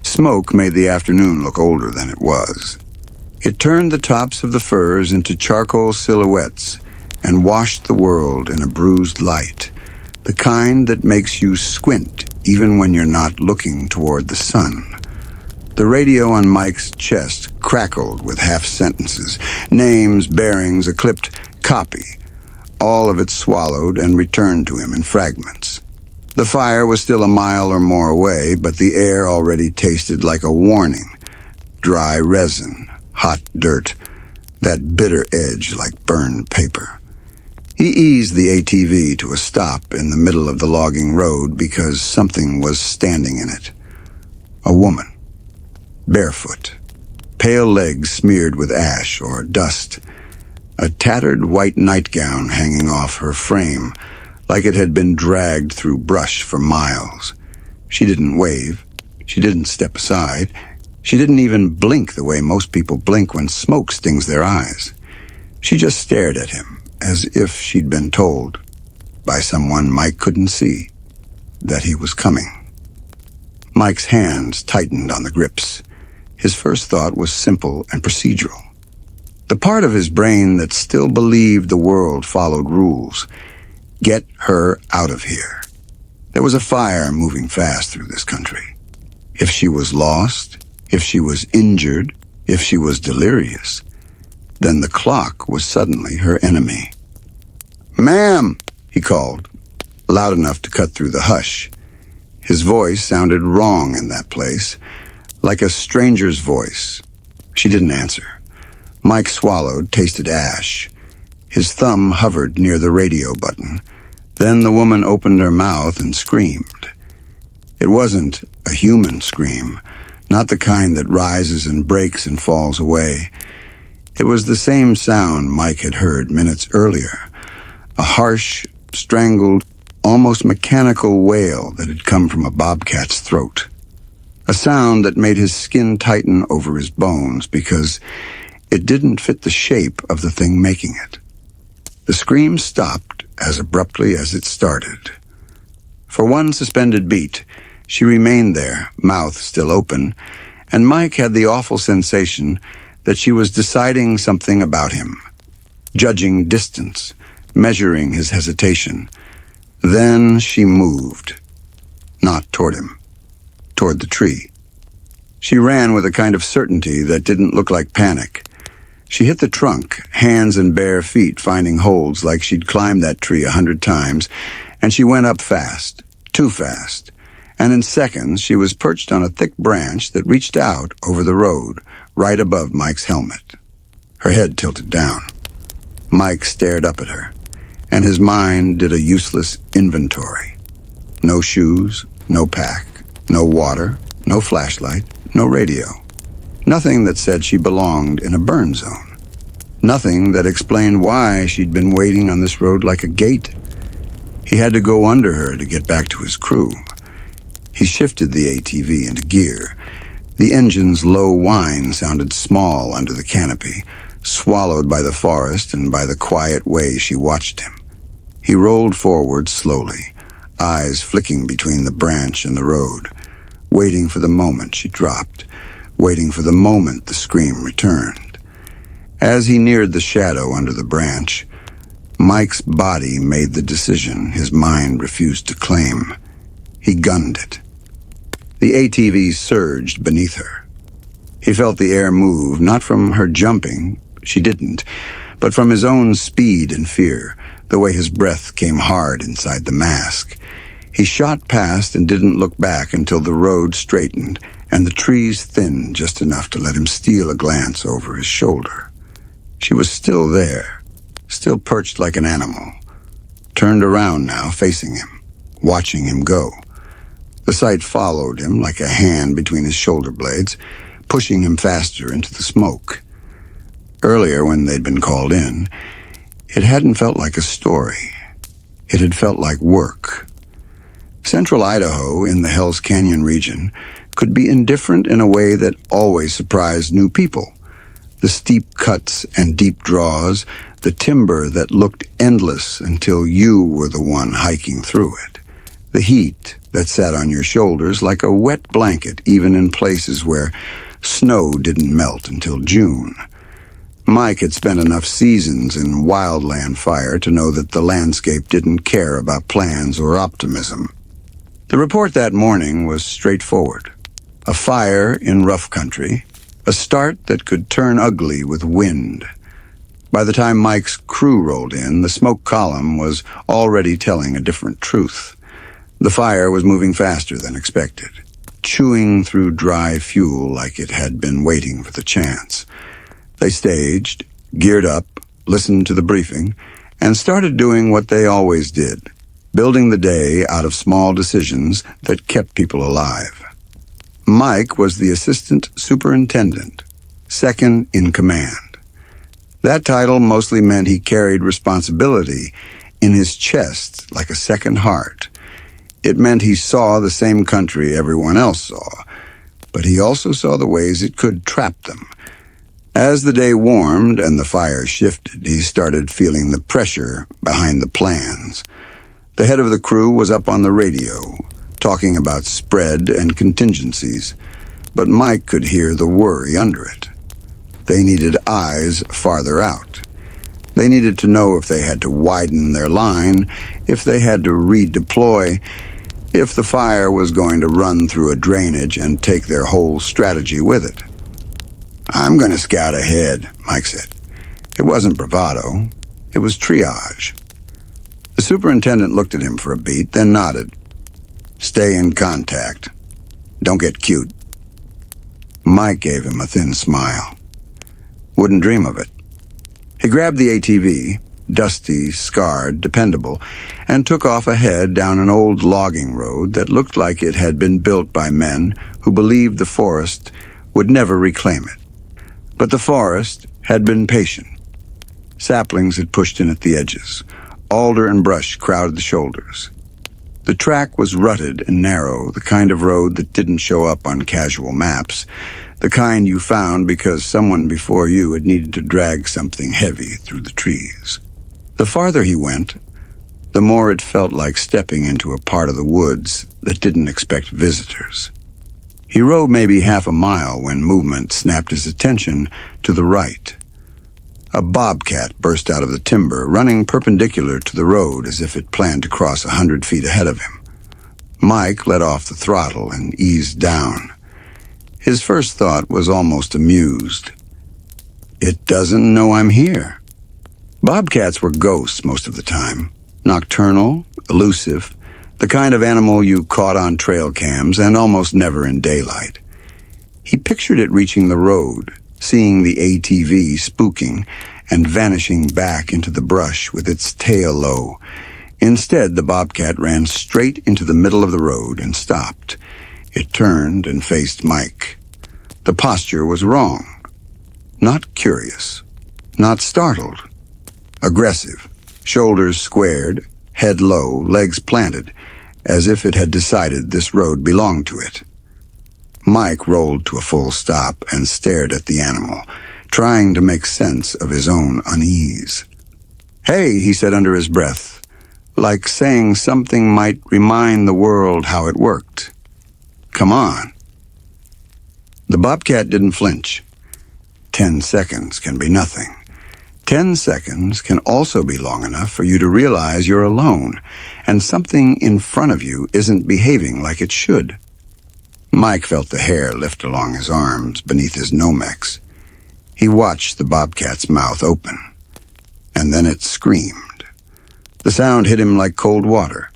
Smoke made the afternoon look older than it was. It turned the tops of the firs into charcoal silhouettes and washed the world in a bruised light, the kind that makes you squint even when you're not looking toward the sun. The radio on Mike's chest crackled with half-sentences, names, bearings, a clipped copy. All of it swallowed and returned to him in fragments. The fire was still a mile or more away, but the air already tasted like a warning. Dry resin, hot dirt, that bitter edge like burned paper. He eased the ATV to a stop in the middle of the logging road because something was standing in it. A woman, barefoot, pale legs smeared with ash or dust, a tattered white nightgown hanging off her frame like it had been dragged through brush for miles. She didn't wave. She didn't step aside. She didn't even blink the way most people blink when smoke stings their eyes. She just stared at him, as if she'd been told, by someone Mike couldn't see, that he was coming. Mike's hands tightened on the grips. His first thought was simple and procedural. The part of his brain that still believed the world followed rules. Get her out of here. There was a fire moving fast through this country. If she was lost, if she was injured, if she was delirious, then the clock was suddenly her enemy. "Ma'am," he called, loud enough to cut through the hush. His voice sounded wrong in that place, like a stranger's voice. She didn't answer. Mike swallowed, tasted ash. His thumb hovered near the radio button. Then the woman opened her mouth and screamed. It wasn't a human scream, not the kind that rises and breaks and falls away. It was the same sound Mike had heard minutes earlier, a harsh, strangled, almost mechanical wail that had come from a bobcat's throat. A sound that made his skin tighten over his bones because it didn't fit the shape of the thing making it. The scream stopped as abruptly as it started. For one suspended beat, she remained there, mouth still open, and Mike had the awful sensation that she was deciding something about him, judging distance, measuring his hesitation. Then she moved, not toward him, toward the tree. She ran with a kind of certainty that didn't look like panic. She hit the trunk, hands and bare feet finding holds like she'd climbed that tree 100 times, and she went up fast, too fast. And in seconds, she was perched on a thick branch that reached out over the road, right above Mike's helmet. Her head tilted down. Mike stared up at her, and his mind did a useless inventory. No shoes, no pack, no water, no flashlight, no radio. Nothing that said she belonged in a burn zone. Nothing that explained why she'd been waiting on this road like a gate. He had to go under her to get back to his crew. He shifted the ATV into gear. The engine's low whine sounded small under the canopy, swallowed by the forest and by the quiet way she watched him. He rolled forward slowly, eyes flicking between the branch and the road, waiting for the moment she dropped, waiting for the moment the scream returned. As he neared the shadow under the branch, Mike's body made the decision his mind refused to claim. He gunned it. The ATV surged beneath her. He felt the air move, not from her jumping, she didn't, but from his own speed and fear, the way his breath came hard inside the mask. He shot past and didn't look back until the road straightened and the trees thinned just enough to let him steal a glance over his shoulder. She was still there, still perched like an animal, turned around now, facing him, watching him go. The sight followed him like a hand between his shoulder blades, pushing him faster into the smoke. Earlier, when they'd been called in, it hadn't felt like a story. It had felt like work. Central Idaho, in the HELLS Canyon region, could be indifferent in a way that always surprised new people. The steep cuts and deep draws, the timber that looked endless until you were the one hiking through it. The heat that sat on your shoulders like a wet blanket, even in places where snow didn't melt until June. Mike had spent enough seasons in wildland fire to know that the landscape didn't care about plans or optimism. The report that morning was straightforward. A fire in rough country, a start that could turn ugly with wind. By the time Mike's crew rolled in, the smoke column was already telling a different truth. The fire was moving faster than expected, chewing through dry fuel like it had been waiting for the chance. They staged, geared up, listened to the briefing, and started doing what they always did, building the day out of small decisions that kept people alive. Mike was the assistant superintendent, second in command. That title mostly meant he carried responsibility in his chest like a second heart. It meant he saw the same country everyone else saw, but he also saw the ways it could trap them. As the day warmed and the fire shifted, he started feeling the pressure behind the plans. The head of the crew was up on the radio, talking about spread and contingencies, but Mike could hear the worry under it. They needed eyes farther out. They needed to know if they had to widen their line, if they had to redeploy, if the fire was going to run through a drainage and take their whole strategy with it. "I'm going to scout ahead," Mike said. It wasn't bravado. It was triage. The superintendent looked at him for a beat, then nodded. "Stay in contact. Don't get cute." Mike gave him a thin smile. Wouldn't dream of it. He grabbed the ATV, dusty, scarred, dependable, and took off ahead down an old logging road that looked like it had been built by men who believed the forest would never reclaim it. But the forest had been patient. Saplings had pushed in at the edges. Alder and brush crowded the shoulders. The track was rutted and narrow, the kind of road that didn't show up on casual maps, the kind you found because someone before you had needed to drag something heavy through the trees. The farther he went, the more it felt like stepping into a part of the woods that didn't expect visitors. He rode maybe half a mile when movement snapped his attention to the right. A bobcat burst out of the timber, running perpendicular to the road as if it planned to cross 100 feet ahead of him. Mike let off the throttle and eased down. His first thought was almost amused. It doesn't know I'm here. Bobcats were ghosts most of the time, nocturnal, elusive, the kind of animal you caught on trail cams and almost never in daylight. He pictured it reaching the road, seeing the ATV spooking and vanishing back into the brush with its tail low. Instead, the bobcat ran straight into the middle of the road and stopped. It turned and faced Mike. The posture was wrong. Not curious. Not startled. Aggressive. Shoulders squared, head low, legs planted, as if it had decided this road belonged to it. Mike rolled to a full stop and stared at the animal, trying to make sense of his own unease. "Hey," he said under his breath, like saying something might remind the world how it worked. "Come on." The bobcat didn't flinch. 10 seconds can be nothing. 10 seconds can also be long enough for you to realize you're alone, and something in front of you isn't behaving like it should. Mike felt the hair lift along his arms beneath his Nomex. He watched the bobcat's mouth open, and then it screamed. The sound hit him like cold water.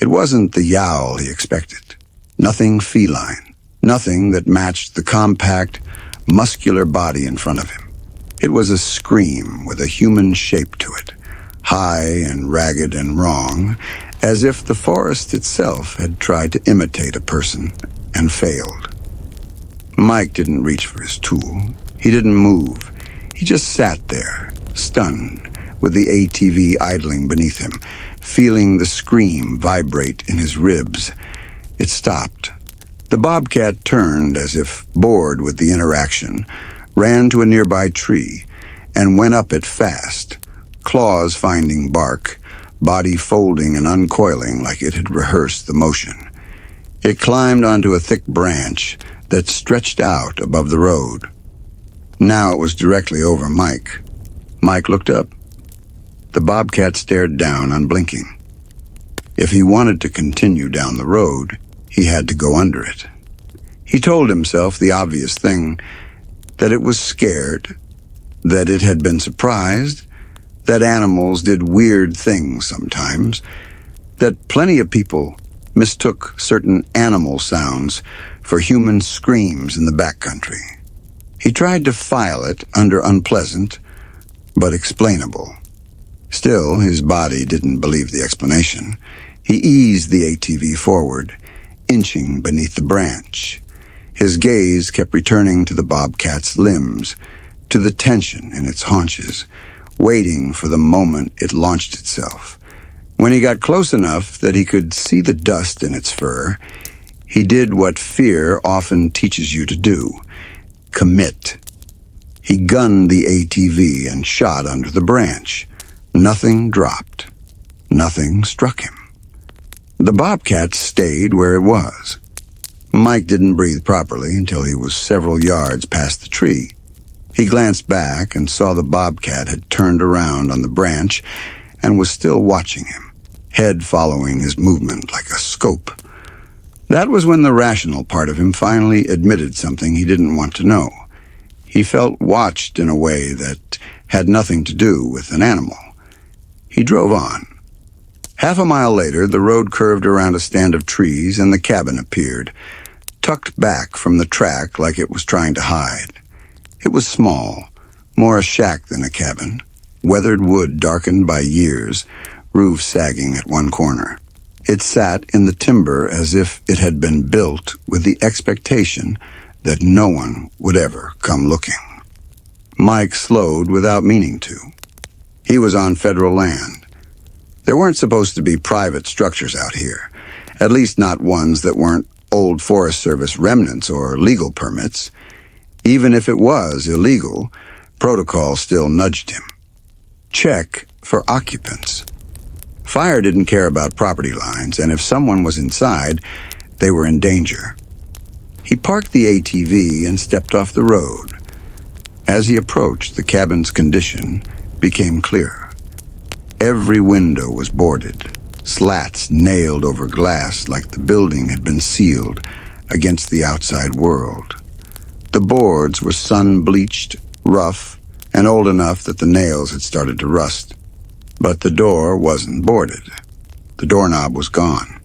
It wasn't the yowl he expected. Nothing feline. Nothing that matched the compact, muscular body in front of him. It was a scream with a human shape to it, high and ragged and wrong, as if the forest itself had tried to imitate a person and failed. Mike didn't reach for his tool. He didn't move. He just sat there, stunned, with the ATV idling beneath him, feeling the scream vibrate in his ribs. It stopped. The bobcat turned as if bored with the interaction, ran to a nearby tree, and went up it fast, claws finding bark, body folding and uncoiling like it had rehearsed the motion. It climbed onto a thick branch that stretched out above the road. Now it was directly over Mike. Mike looked up. The bobcat stared down, unblinking. If he wanted to continue down the road, he had to go under it. He told himself the obvious thing, that it was scared, that it had been surprised, that animals did weird things sometimes, that plenty of people mistook certain animal sounds for human screams in the backcountry. He tried to file it under unpleasant, but explainable. Still, his body didn't believe the explanation. He eased the ATV forward, inching beneath the branch. His gaze kept returning to the bobcat's limbs, to the tension in its haunches, waiting for the moment it launched itself. When he got close enough that he could see the dust in its fur, he did what fear often teaches you to do: commit. He gunned the ATV and shot under the branch. Nothing dropped. Nothing struck him. The bobcat stayed where it was. Mike didn't breathe properly until he was several yards past the tree. He glanced back and saw the bobcat had turned around on the branch and was still watching him, head following his movement like a scope. That was when the rational part of him finally admitted something he didn't want to know. He felt watched in a way that had nothing to do with an animal. He drove on. Half a mile later, the road curved around a stand of trees and the cabin appeared, tucked back from the track like it was trying to hide. It was small, more a shack than a cabin, weathered wood darkened by years, roof sagging at one corner. It sat in the timber as if it had been built with the expectation that no one would ever come looking. Mike slowed without meaning to. He was on federal land. There weren't supposed to be private structures out here, at least not ones that weren't old Forest Service remnants or legal permits. Even if it was illegal, protocol still nudged him. Check for occupants. Fire didn't care about property lines, and if someone was inside, they were in danger. He parked the ATV and stepped off the road. As he approached, the cabin's condition became clearer. Every window was boarded, slats nailed over glass like the building had been sealed against the outside world. The boards were sun-bleached, rough, and old enough that the nails had started to rust. But the door wasn't boarded. The doorknob was gone.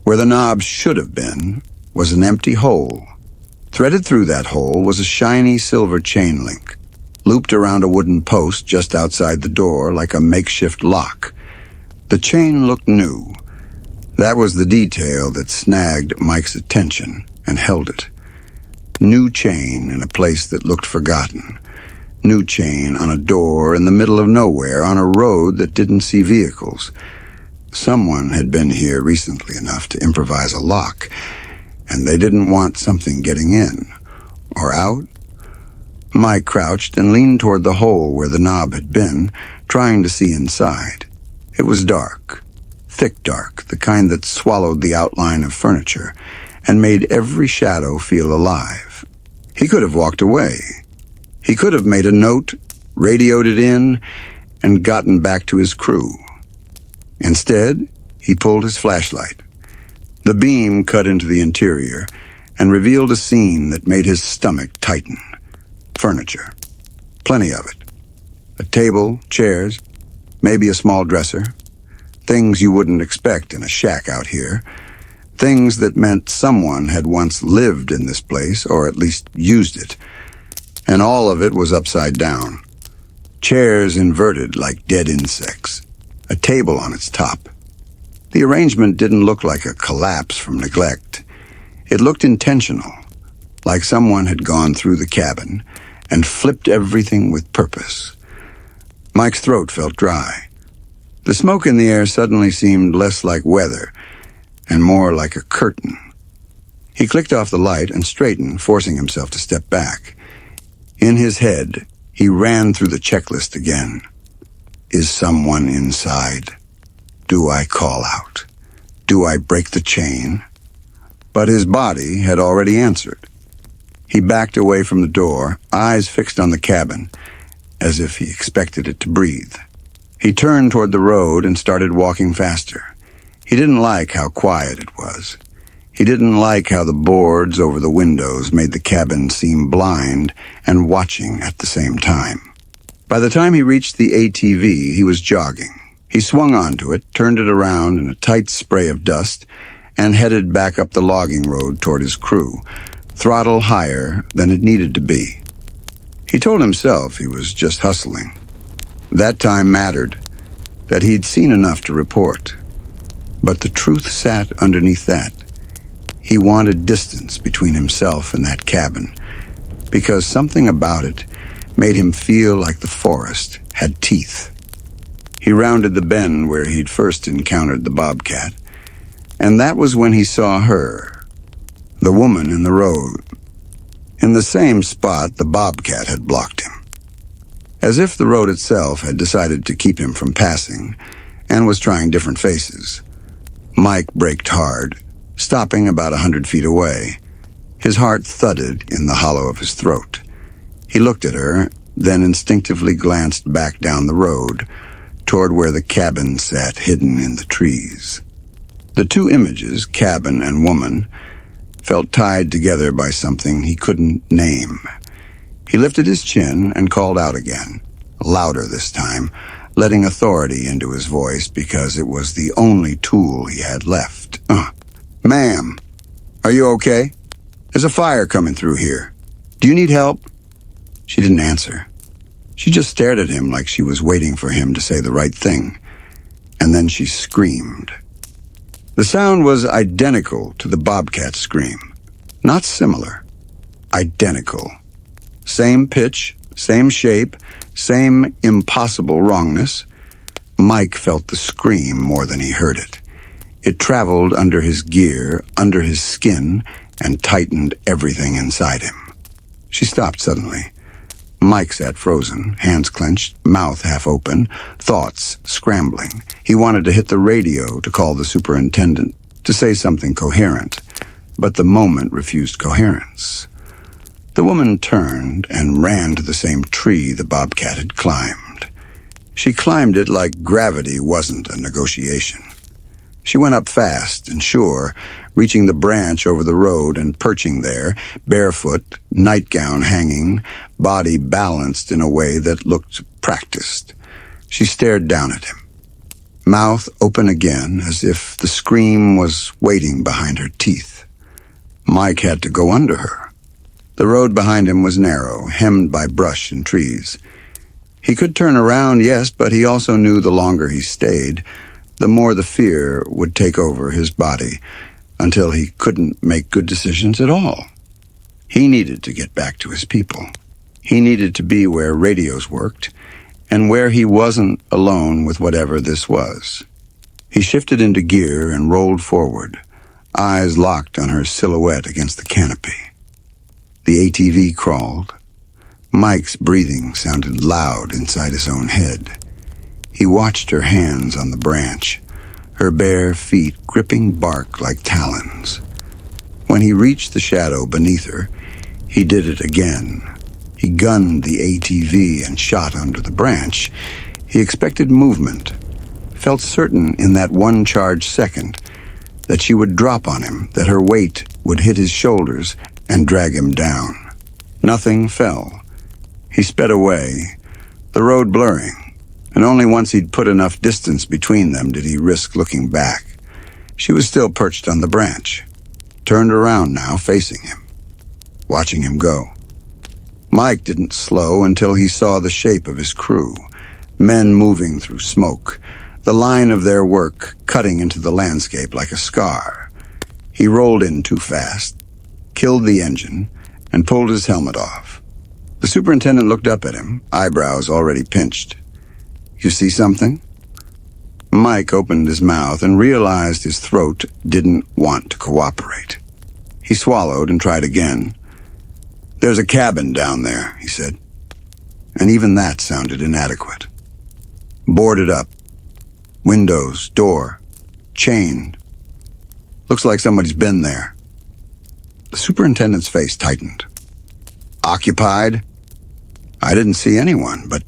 Where the knob should have been was an empty hole. Threaded through that hole was a shiny silver chain link, looped around a wooden post just outside the door like a makeshift lock. The chain looked new. That was the detail that snagged Mike's attention and held it. New chain in a place that looked forgotten. New chain on a door in the middle of nowhere on a road that didn't see vehicles. Someone had been here recently enough to improvise a lock, and they didn't want something getting in or out. Mike crouched and leaned toward the hole where the knob had been, trying to see inside. It was dark, thick dark, the kind that swallowed the outline of furniture and made every shadow feel alive. He could have walked away. He could have made a note, radioed it in, and gotten back to his crew. Instead, he pulled his flashlight. The beam cut into the interior and revealed a scene that made his stomach tighten. Furniture. Plenty of it. A table, chairs, maybe a small dresser. Things you wouldn't expect in a shack out here. Things that meant someone had once lived in this place, or at least used it. And all of it was upside down. Chairs inverted like dead insects. A table on its top. The arrangement didn't look like a collapse from neglect. It looked intentional, like someone had gone through the cabin and flipped everything with purpose. Mike's throat felt dry. The smoke in the air suddenly seemed less like weather and more like a curtain. He clicked off the light and straightened, forcing himself to step back. In his head, he ran through the checklist again. Is someone inside? Do I call out? Do I break the chain? But his body had already answered. He backed away from the door, eyes fixed on the cabin, as if he expected it to breathe. He turned toward the road and started walking faster. He didn't like how quiet it was. He didn't like how the boards over the windows made the cabin seem blind and watching at the same time. By the time he reached the ATV, he was jogging. He swung onto it, turned it around in a tight spray of dust, and headed back up the logging road toward his crew, throttle higher than it needed to be. He told himself he was just hustling. That time mattered, that he'd seen enough to report. But the truth sat underneath that. He wanted distance between himself and that cabin, because something about it made him feel like the forest had teeth. He rounded the bend where he'd first encountered the bobcat, and that was when he saw her, the woman in the road. In the same spot the bobcat had blocked him. As if the road itself had decided to keep him from passing, and was trying different faces. Mike braked hard, stopping about 100 feet away. His heart thudded in the hollow of his throat. He looked at her, then instinctively glanced back down the road, toward where the cabin sat hidden in the trees. The two images, cabin and woman, felt tied together by something he couldn't name. He lifted his chin and called out again, louder this time, letting authority into his voice because it was the only tool he had left. Ma'am, are you okay? There's a fire coming through here. Do you need help? She didn't answer. She just stared at him like she was waiting for him to say the right thing. And then she screamed. The sound was identical to the bobcat scream. Not similar. Identical. Same pitch, same shape, same impossible wrongness. Mike felt the scream more than he heard it. It traveled under his gear, under his skin, and tightened everything inside him. She stopped suddenly. Mike sat frozen, hands clenched, mouth half open, thoughts scrambling. He wanted to hit the radio to call the superintendent, to say something coherent, but the moment refused coherence. The woman turned and ran to the same tree the bobcat had climbed. She climbed it like gravity wasn't a negotiation. She went up fast and sure, reaching the branch over the road and perching there, barefoot, nightgown hanging, body balanced in a way that looked practiced. She stared down at him, mouth open again as if the scream was waiting behind her teeth. Mike had to go under her. The road behind him was narrow, hemmed by brush and trees. He could turn around, yes, but he also knew the longer he stayed, the more the fear would take over his body, until he couldn't make good decisions at all. He needed to get back to his people. He needed to be where radios worked, and where he wasn't alone with whatever this was. He shifted into gear and rolled forward, eyes locked on her silhouette against the canopy. The ATV crawled. Mike's breathing sounded loud inside his own head. He watched her hands on the branch, her bare feet gripping bark like talons. When he reached the shadow beneath her, he did it again. He gunned the ATV and shot under the branch. He expected movement, felt certain in that one charged second that she would drop on him, that her weight would hit his shoulders and drag him down. Nothing fell. He sped away, the road blurring, and only once he'd put enough distance between them did he risk looking back. She was still perched on the branch, turned around now, facing him, watching him go. Mike didn't slow until he saw the shape of his crew, men moving through smoke, the line of their work cutting into the landscape like a scar. He rolled in too fast, killed the engine, and pulled his helmet off. The superintendent looked up at him, eyebrows already pinched. "You see something?" Mike opened his mouth and realized his throat didn't want to cooperate. He swallowed and tried again. "There's a cabin down there," he said. And even that sounded inadequate. "Boarded up. Windows, door, chained. Looks like somebody's been there. The superintendent's face tightened. Occupied? I didn't see anyone, but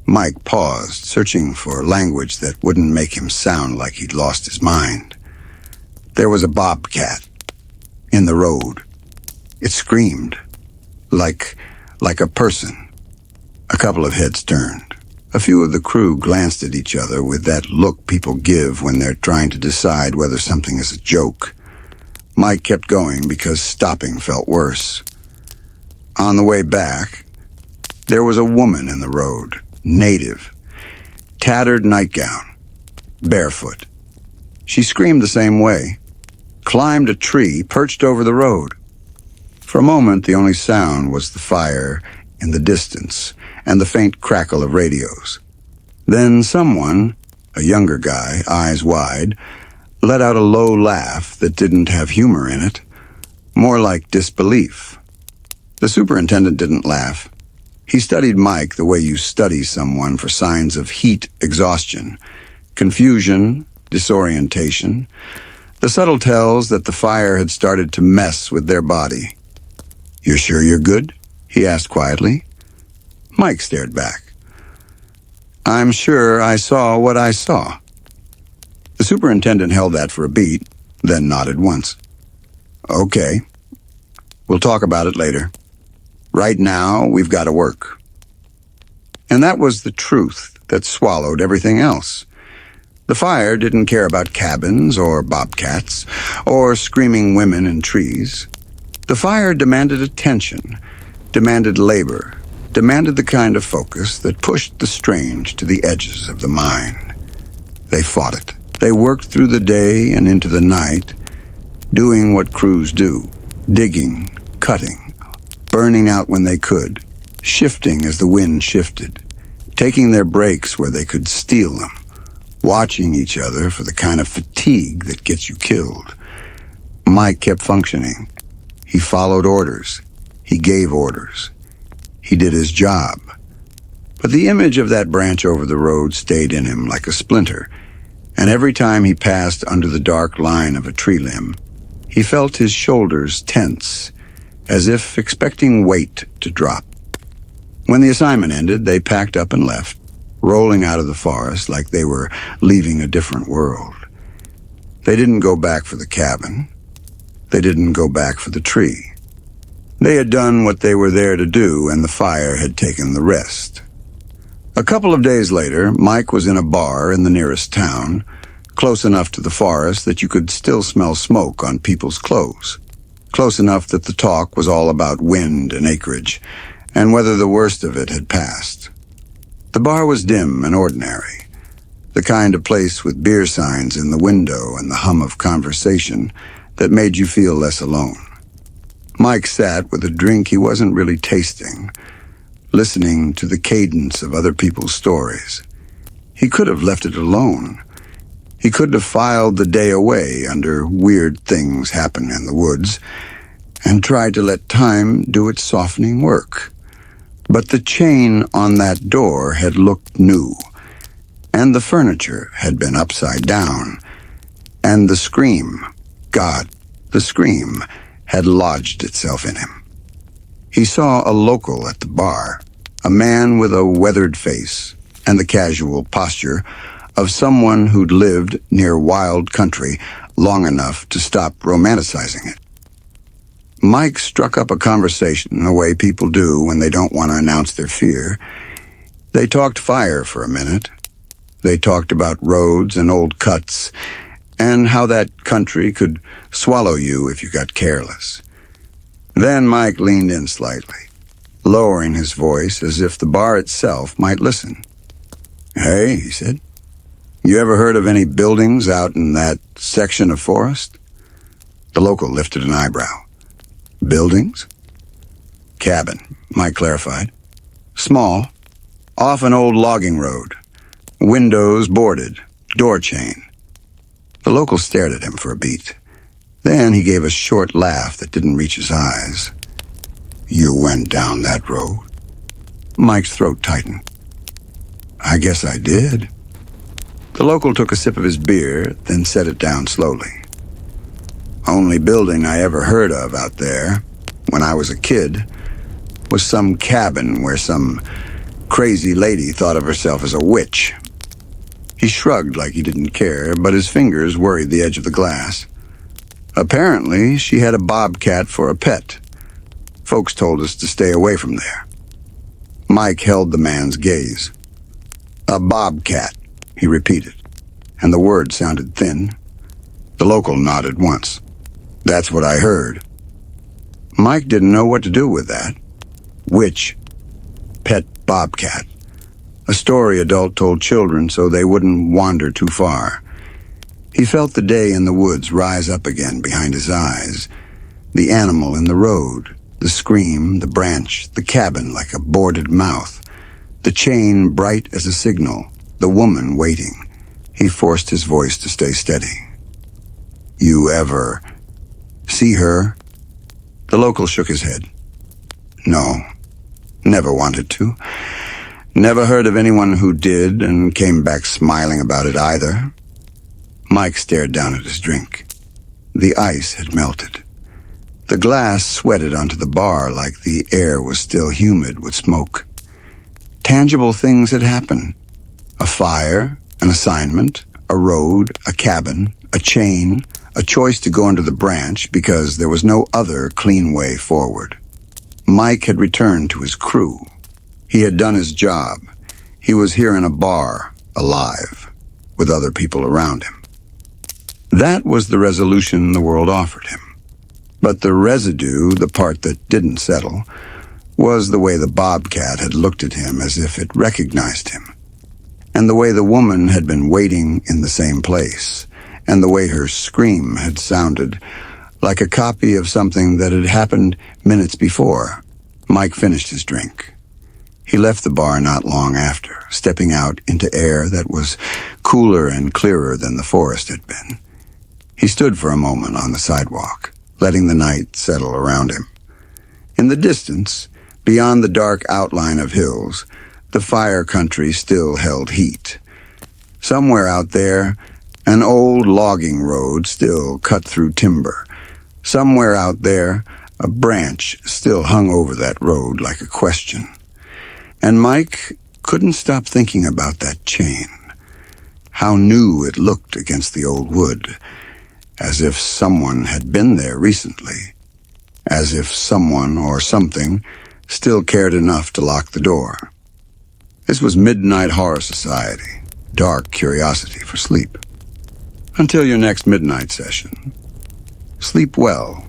Mike paused, searching for language that wouldn't make him sound like he'd lost his mind. There was a bobcat in the road. It screamed, like a person. A couple of heads turned. A few of the crew glanced at each other with that look people give when they're trying to decide whether something is a joke. Mike kept going because stopping felt worse. On the way back, there was a woman in the road, native, tattered nightgown, barefoot. She screamed the same way, climbed a tree, perched over the road. For a moment, the only sound was the fire in the distance and the faint crackle of radios. Then someone, a younger guy, eyes wide, let out a low laugh that didn't have humor in it, more like disbelief. The superintendent didn't laugh. He studied Mike the way you study someone for signs of heat exhaustion, confusion, disorientation, the subtle tells that the fire had started to mess with their body. "You're sure you're good?" he asked quietly. Mike stared back. "I'm sure I saw what I saw." The superintendent held that for a beat, then nodded once. "Okay. We'll talk about it later. Right now, we've got to work." And that was the truth that swallowed everything else. The fire didn't care about cabins or bobcats or screaming women in trees. The fire demanded attention, demanded labor, demanded the kind of focus that pushed the strange to the edges of the mind. They fought it. They worked through the day and into the night, doing what crews do, digging, cutting, burning out when they could, shifting as the wind shifted, taking their breaks where they could steal them, watching each other for the kind of fatigue that gets you killed. Mike kept functioning. He followed orders. He gave orders. He did his job. But the image of that branch over the road stayed in him like a splinter, and every time he passed under the dark line of a tree limb, he felt his shoulders tense, as if expecting weight to drop. When the assignment ended, they packed up and left, rolling out of the forest like they were leaving a different world. They didn't go back for the cabin. They didn't go back for the tree. They had done what they were there to do, and the fire had taken the rest. A couple of days later, Mike was in a bar in the nearest town, close enough to the forest that you could still smell smoke on people's clothes, close enough that the talk was all about wind and acreage, and whether the worst of it had passed. The bar was dim and ordinary, the kind of place with beer signs in the window and the hum of conversation that made you feel less alone. Mike sat with a drink he wasn't really tasting, listening to the cadence of other people's stories. He could have left it alone. He could have filed the day away under weird things happen in the woods and tried to let time do its softening work. But the chain on that door had looked new, and the furniture had been upside down, and the scream, God, the scream, had lodged itself in him. He saw a local at the bar, a man with a weathered face and the casual posture of someone who'd lived near wild country long enough to stop romanticizing it. Mike struck up a conversation the way people do when they don't want to announce their fear. They talked fire for a minute. They talked about roads and old cuts, and how that country could swallow you if you got careless. Then Mike leaned in slightly, lowering his voice as if the bar itself might listen. "Hey," he said, "you ever heard of any buildings out in that section of forest?" The local lifted an eyebrow. "Buildings?" "Cabin," Mike clarified. "Small, off an old logging road. Windows boarded, door chain." The local stared at him for a beat. Then he gave a short laugh that didn't reach his eyes. "You went down that road?" Mike's throat tightened. "I guess I did." The local took a sip of his beer, then set it down slowly. Only building I ever heard of out there, when I was a kid, was some cabin where some crazy lady thought of herself as a witch. He shrugged like he didn't care, but his fingers worried the edge of the glass. Apparently, she had a bobcat for a pet. Folks told us to stay away from there. Mike held the man's gaze. A bobcat, he repeated, and the word sounded thin. The local nodded once. That's what I heard. Mike didn't know what to do with that. Witch, pet bobcat. A story adult told children so they wouldn't wander too far. He felt the day in the woods rise up again behind his eyes. The animal in the road, the scream, the branch, the cabin like a boarded mouth, the chain bright as a signal, the woman waiting. He forced his voice to stay steady. You ever see her? The local shook his head. No, never wanted to. Never heard of anyone who did and came back smiling about it either. Mike stared down at his drink. The ice had melted. The glass sweated onto the bar like the air was still humid with smoke. Tangible things had happened. A fire, an assignment, a road, a cabin, a chain, a choice to go under the branch because there was no other clean way forward. Mike had returned to his crew. He had done his job. He was here in a bar, alive, with other people around him. That was the resolution the world offered him. But the residue, the part that didn't settle, was the way the bobcat had looked at him as if it recognized him, and the way the woman had been waiting in the same place, and the way her scream had sounded like a copy of something that had happened minutes before. Mike finished his drink. He left the bar not long after, stepping out into air that was cooler and clearer than the forest had been. He stood for a moment on the sidewalk, letting the night settle around him. In the distance, beyond the dark outline of hills, the fire country still held heat. Somewhere out there, an old logging road still cut through timber. Somewhere out there, a branch still hung over that road like a question. And Mike couldn't stop thinking about that chain. How new it looked against the old wood, as if someone had been there recently, as if someone or something still cared enough to lock the door. This was Midnight Horror Society, dark curiosity for sleep. Until your next midnight session, sleep well.